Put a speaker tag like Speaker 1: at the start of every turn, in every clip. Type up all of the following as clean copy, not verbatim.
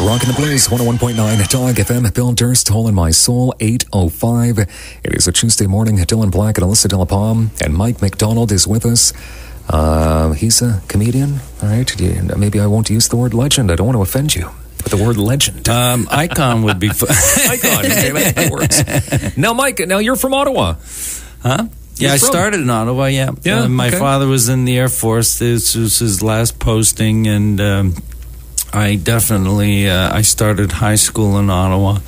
Speaker 1: Rockin' the Blues, 101.9 Dog FM. Bill Durst, Hole in My Soul, 8:05. It is a Tuesday morning. Dylan Black and Alyssa Delle Palme, and Mike MacDonald is with us. He's a comedian, all right? Maybe I won't use the word legend. I don't want to offend you. But the word legend.
Speaker 2: Icon would be fun.
Speaker 1: Icon, okay, that works. Now, Mike, you're from Ottawa.
Speaker 2: Huh? Yeah, I started in Ottawa, yeah. My father was in the Air Force. This was his last posting, and I definitely, I started high school in Ottawa,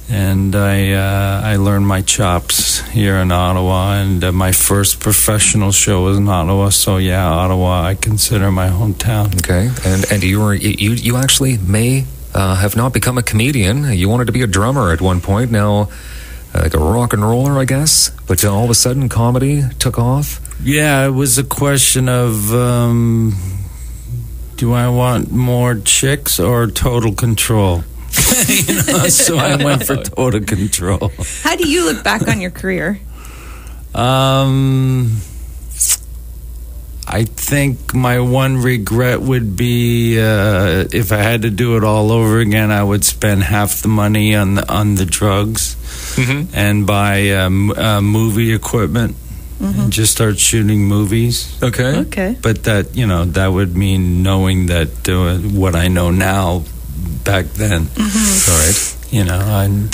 Speaker 2: and I learned my chops here in Ottawa, and my first professional show was in Ottawa, so yeah, Ottawa I consider my hometown.
Speaker 1: Okay, and you actually may have not become a comedian. You wanted to be a drummer at one point, now like a rock and roller, I guess, but all of a sudden comedy took off?
Speaker 2: Yeah, it was a question of... do I want more chicks or total control? So I went for total control.
Speaker 3: How do you look back on your career?
Speaker 2: I think my one regret would be if I had to do it all over again, I would spend half the money on the drugs and buy movie equipment. And just start shooting movies.
Speaker 1: Okay.
Speaker 2: But that, that would mean knowing that what I know now back then.
Speaker 1: All right.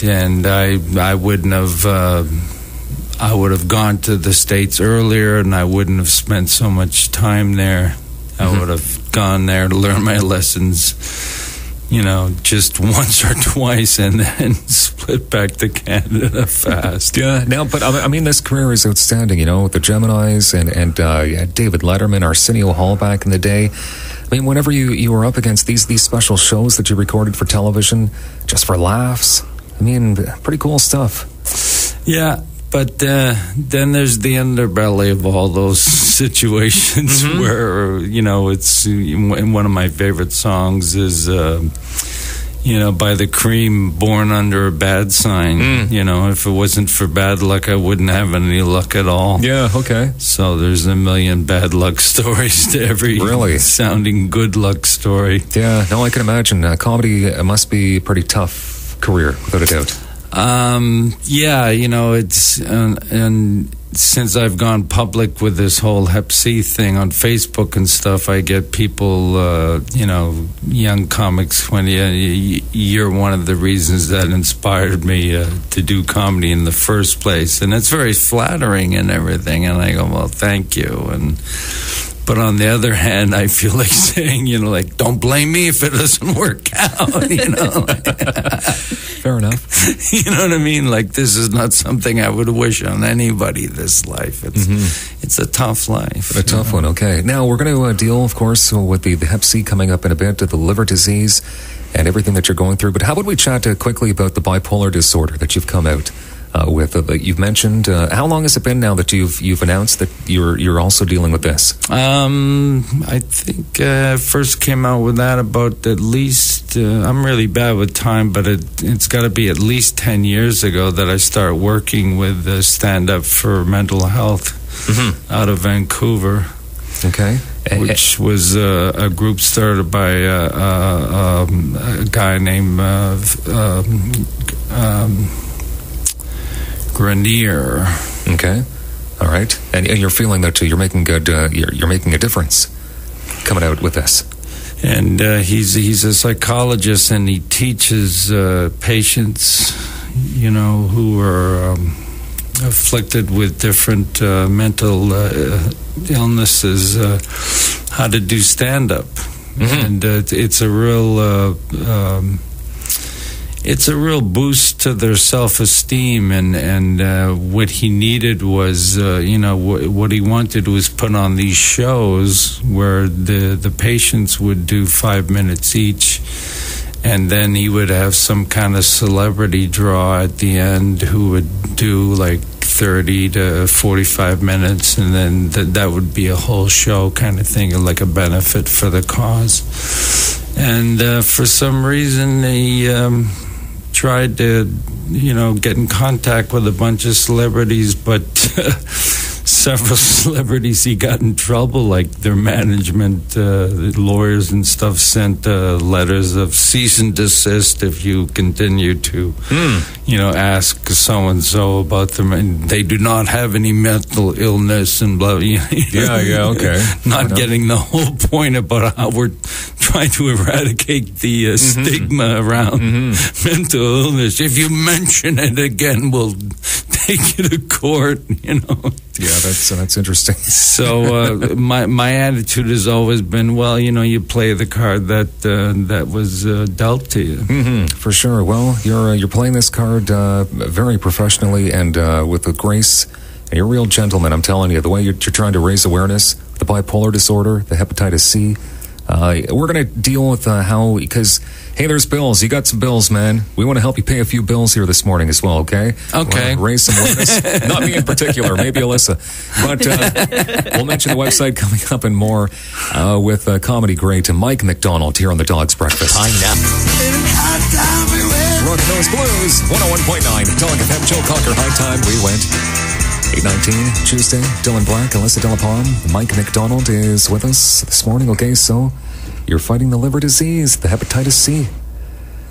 Speaker 2: And I wouldn't have, I would have gone to the States earlier, and I wouldn't have spent so much time there. I would have gone there to learn my lessons, just once or twice, and then split back to Canada fast.
Speaker 1: Yeah, now, but I mean, this career is outstanding, the Geminis and David Letterman, Arsenio Hall back in the day. I mean, whenever you were up against these special shows that you recorded for television, just for laughs, I mean, pretty cool stuff.
Speaker 2: Yeah. But then there's the underbelly of all those situations where, it's one of my favorite songs is, by the Cream, Born Under a Bad Sign. If it wasn't for bad luck, I wouldn't have any luck at all.
Speaker 1: Yeah, okay.
Speaker 2: So there's a million bad luck stories to every sounding good luck story.
Speaker 1: Yeah, no, I can imagine. Comedy must be a pretty tough career, without a doubt.
Speaker 2: It's and since I've gone public with this whole Hep C thing on Facebook and stuff, I get people, young comics, when you're one of the reasons that inspired me to do comedy in the first place, and it's very flattering and everything, and I go, well, thank you. But on the other hand, I feel like saying, don't blame me if it doesn't work out,
Speaker 1: Fair enough.
Speaker 2: You know what I mean? Like, this is not something I would wish on anybody, this life. It's a tough life.
Speaker 1: A tough one, okay. Now, we're going to deal, of course, with the Hep C coming up in a bit, the liver disease and everything that you're going through. But how about we chat quickly about the bipolar disorder that you've come out with? You've mentioned, how long has it been now that you've announced that you're also dealing with this?
Speaker 2: I think first came out with that about at least, I'm really bad with time, but it's got to be at least 10 years ago that I started working with Stand Up for Mental Health out of Vancouver.
Speaker 1: Okay.
Speaker 2: Which was a group started by a guy named Grenier.
Speaker 1: Okay, all right, and you're feeling that you're making good. You're making a difference coming out with this.
Speaker 2: And he's a psychologist, and he teaches patients, who are afflicted with different mental illnesses, how to do stand-up, and it's a real. It's a real boost to their self-esteem, and what he needed was, what he wanted was put on these shows where the patients would do 5 minutes each, and then he would have some kind of celebrity draw at the end who would do like 30 to 45 minutes, and then that would be a whole show kind of thing, like a benefit for the cause. And for some reason, he tried to, get in contact with a bunch of celebrities, but several celebrities, he got in trouble, like their management, lawyers and stuff sent letters of cease and desist if you continue to, ask so-and-so about them. And they do not have any mental illness and blah,
Speaker 1: okay.
Speaker 2: Not getting the whole point about how we're trying to eradicate the stigma around mental illness. If you mention it again, we'll take you to court,
Speaker 1: Yeah, that's interesting.
Speaker 2: So my attitude has always been, well, you play the card that was dealt to you.
Speaker 1: For sure. Well, you're playing this card very professionally and with a grace. And you're a real gentleman, I'm telling you. The way you're trying to raise awareness, the bipolar disorder, the hepatitis C. We're going to deal with because, hey, there's bills. You got some bills, man. We want to help you pay a few bills here this morning as well, okay?
Speaker 2: Okay.
Speaker 1: Raise some awareness. Not me in particular, maybe Alyssa. But we'll mention the website coming up and more with comedy great Mike MacDonald here on the Dog's Breakfast. Rockin' those blues, 101.9. Dog FM, Joe Cocker, High Time, we went. 8:19, Tuesday, Dylan Black, Alyssa, Delle, Mike MacDonald is with us this morning. Okay, so you're fighting the liver disease, the hepatitis C.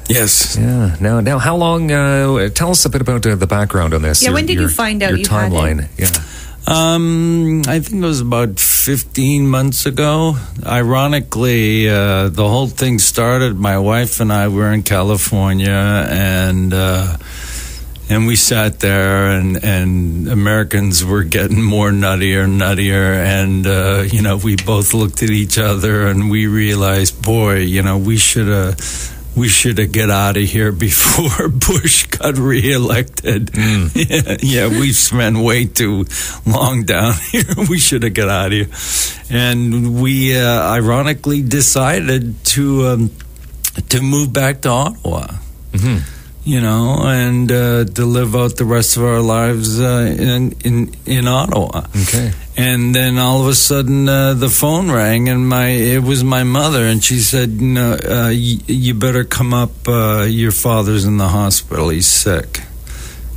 Speaker 2: Yes.
Speaker 1: Yeah. Now, how long? Tell us a bit about the background on this.
Speaker 3: Yeah, when did you find out
Speaker 1: your
Speaker 3: you
Speaker 1: timeline?
Speaker 3: had it?
Speaker 1: Yeah.
Speaker 2: I think it was about 15 months ago. Ironically, the whole thing started, my wife and I were in California, and we sat there, and Americans were getting more nuttier, and, we both looked at each other, and we realized, boy, we should have get out of here before Bush got reelected. Yeah, we've spent way too long down here. We should have got out of here. And we ironically decided to move back to Ottawa. And to live out the rest of our lives in Ottawa.
Speaker 1: Okay.
Speaker 2: And then all of a sudden, the phone rang, and it was my mother, and she said, you better come up. Your father's in the hospital. He's sick.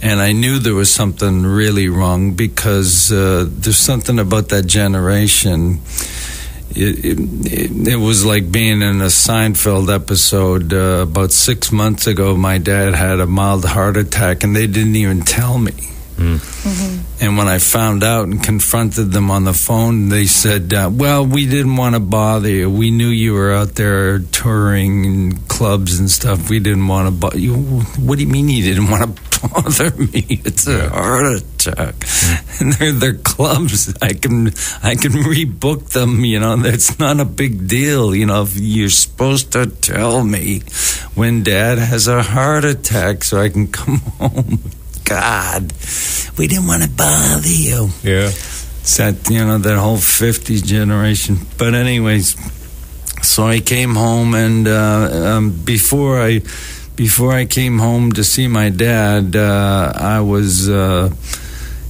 Speaker 2: And I knew there was something really wrong because there's something about that generation. It was like being in a Seinfeld episode. About 6 months ago, my dad had a mild heart attack, and they didn't even tell me. And when I found out and confronted them on the phone, they said, well, we didn't want to bother you. We knew you were out there touring in clubs and stuff. We didn't want to bother you. What do you mean you didn't want to bother me? It's a heart attack. And they're clubs. I can rebook them, That's not a big deal, if you're supposed to tell me when Dad has a heart attack so I can come home. God, we didn't want to bother you.
Speaker 1: Yeah.
Speaker 2: It's that, that whole 50s generation. But anyways, so I came home, and before I came home to see my dad, I was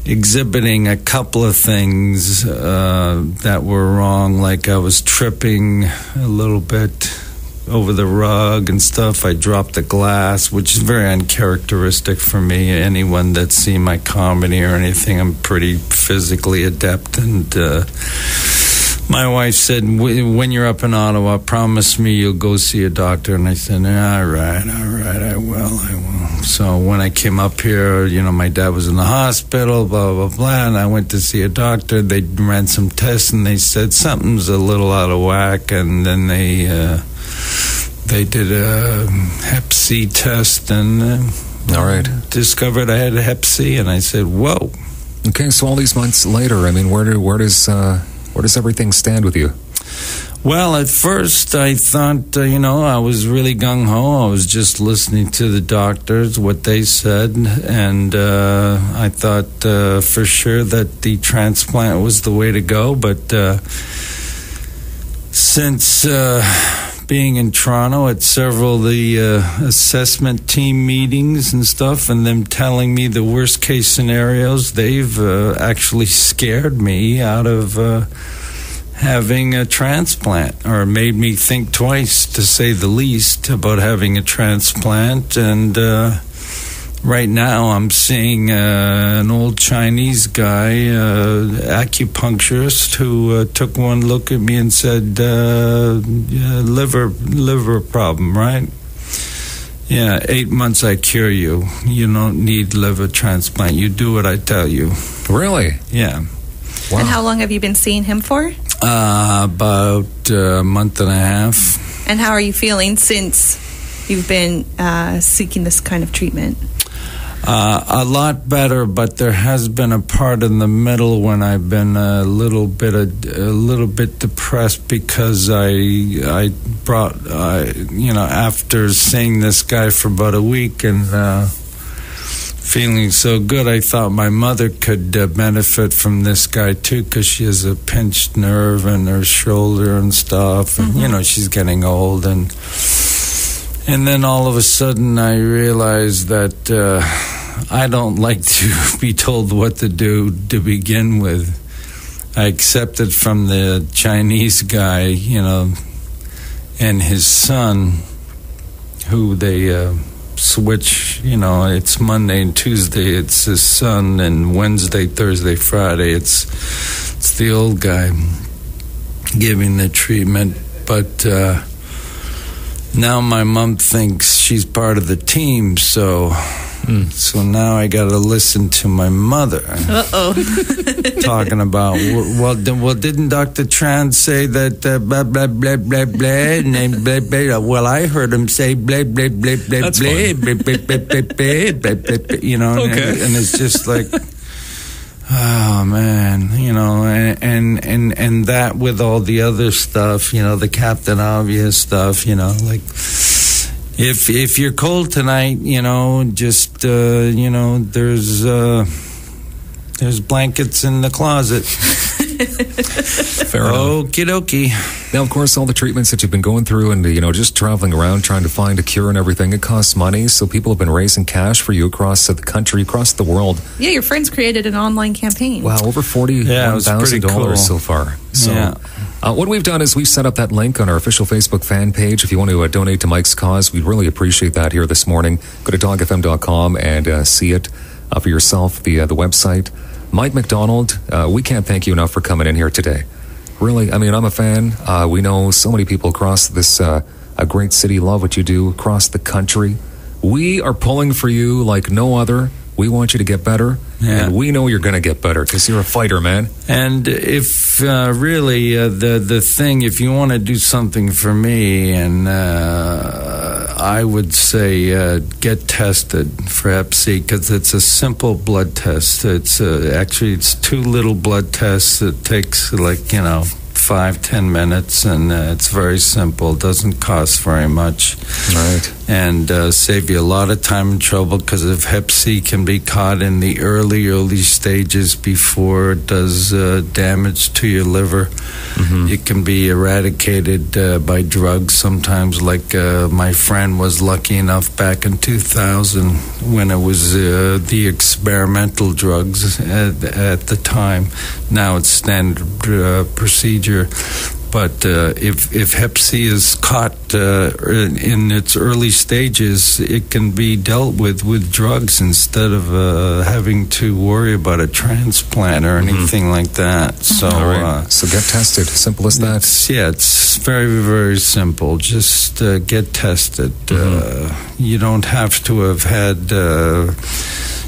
Speaker 2: exhibiting a couple of things that were wrong, like I was tripping a little bit over the rug and stuff. I dropped a glass, which is very uncharacteristic for me. Anyone that's seen my comedy or anything, I'm pretty physically adept. And my wife said, when you're up in Ottawa, promise me you'll go see a doctor. And I said, all right, I will. So when I came up here, my dad was in the hospital, blah, blah, blah, and I went to see a doctor. They ran some tests, and they said something's a little out of whack, and then they did a Hep C test and discovered I had a Hep C, and I said, whoa.
Speaker 1: Okay, so all these months later, I mean, where does everything stand with you?
Speaker 2: Well, at first I thought, I was really gung-ho. I was just listening to the doctors, what they said, and I thought for sure that the transplant was the way to go, but since being in Toronto at several of the assessment team meetings and stuff, and them telling me the worst case scenarios, they've actually scared me out of having a transplant, or made me think twice, to say the least, about having a transplant. And right now I'm seeing an old Chinese guy, acupuncturist, who took one look at me and said, liver problem, right? Yeah, 8 months I cure you. You don't need liver transplant. You do what I tell you.
Speaker 1: Really?
Speaker 2: Yeah.
Speaker 1: Wow.
Speaker 3: And how long have you been seeing him for?
Speaker 2: About a month and a half.
Speaker 3: And how are you feeling since you've been seeking this kind of treatment?
Speaker 2: A lot better, but there has been a part in the middle when I've been a little bit depressed because I brought after seeing this guy for about a week and feeling so good, I thought my mother could benefit from this guy too, because she has a pinched nerve in her shoulder and stuff, and she's getting old, and then all of a sudden I realized that I don't like to be told what to do to begin with. I accepted from the Chinese guy, and his son, who they switch, it's Monday and Tuesday, it's his son, and Wednesday, Thursday, Friday, it's the old guy giving the treatment. But now my mom thinks she's part of the team, so now I got to listen to my mother. Talking about, well, didn't Dr. Tran say that blah, blah, blah, blah, blah, and then blah, blah, well, I heard him say blah, blah, blah, blah,
Speaker 1: That's
Speaker 2: blah,
Speaker 1: fine.
Speaker 2: blah, blah, blah, blah, blah, blah, blah, blah,
Speaker 1: Okay.
Speaker 2: and it's just like, oh, man, and that with all the other stuff, the Captain Obvious stuff, like, if you're cold tonight, just there's blankets in the closet.
Speaker 1: Fair enough.
Speaker 2: Okie dokie.
Speaker 1: Now, of course, all the treatments that you've been going through and, just traveling around trying to find a cure and everything, it costs money. So people have been raising cash for you across the country, across the world.
Speaker 3: Yeah, your friends created an online campaign.
Speaker 1: Wow, over $41,000
Speaker 2: cool.
Speaker 1: so far. So
Speaker 2: Yeah.
Speaker 1: what we've done is we've set up that link on our official Facebook fan page. If you want to donate to Mike's cause, we'd really appreciate that here this morning. Go to dawgfm.com and see it for yourself, the website. Mike MacDonald, we can't thank you enough for coming in here today. Really, I mean, I'm a fan. We know so many people across this a great city love what you do across the country. We are pulling for you like no other. We want you to get better, and we know you're going to get better because you're a fighter, man.
Speaker 2: And if really the thing, if you want to do something for me, and I would say get tested for Hep C, because it's a simple blood test. It's actually it's 2 little blood tests. It takes 5-10 minutes, and it's very simple. It doesn't cost very much.
Speaker 1: Right.
Speaker 2: And save you a lot of time and trouble, because if Hep C can be caught in the early stages before it does damage to your liver, it can be eradicated by drugs sometimes, like my friend was lucky enough back in 2000 when it was the experimental drugs at the time. Now it's standard procedure. But if Hep C is caught in its early stages, it can be dealt with drugs instead of having to worry about a transplant or anything like that. So,
Speaker 1: All right. So get tested. Simple as that.
Speaker 2: It's very, very simple. Just get tested. You don't have to have had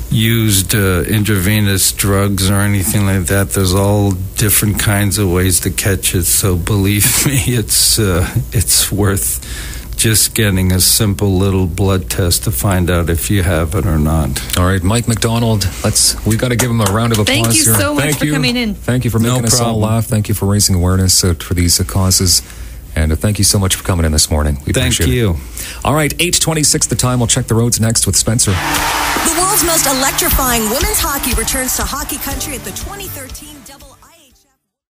Speaker 2: used intravenous drugs or anything like that. There's all different kinds of ways to catch it. So believe me, it's worth just getting a simple little blood test to find out if you have it or not.
Speaker 1: All right, Mike MacDonald, we've got to give him a round of applause.
Speaker 3: Thank you
Speaker 1: here.
Speaker 3: so much for coming in.
Speaker 1: Thank you for making us all laugh. Thank you for raising awareness for these causes. And thank you so much for coming in this morning. We appreciate it.
Speaker 2: Thank you.
Speaker 1: All right, 8:26 the time. We'll check the roads next with Spencer.
Speaker 4: The world's most electrifying women's hockey returns to hockey country at the 2013 Double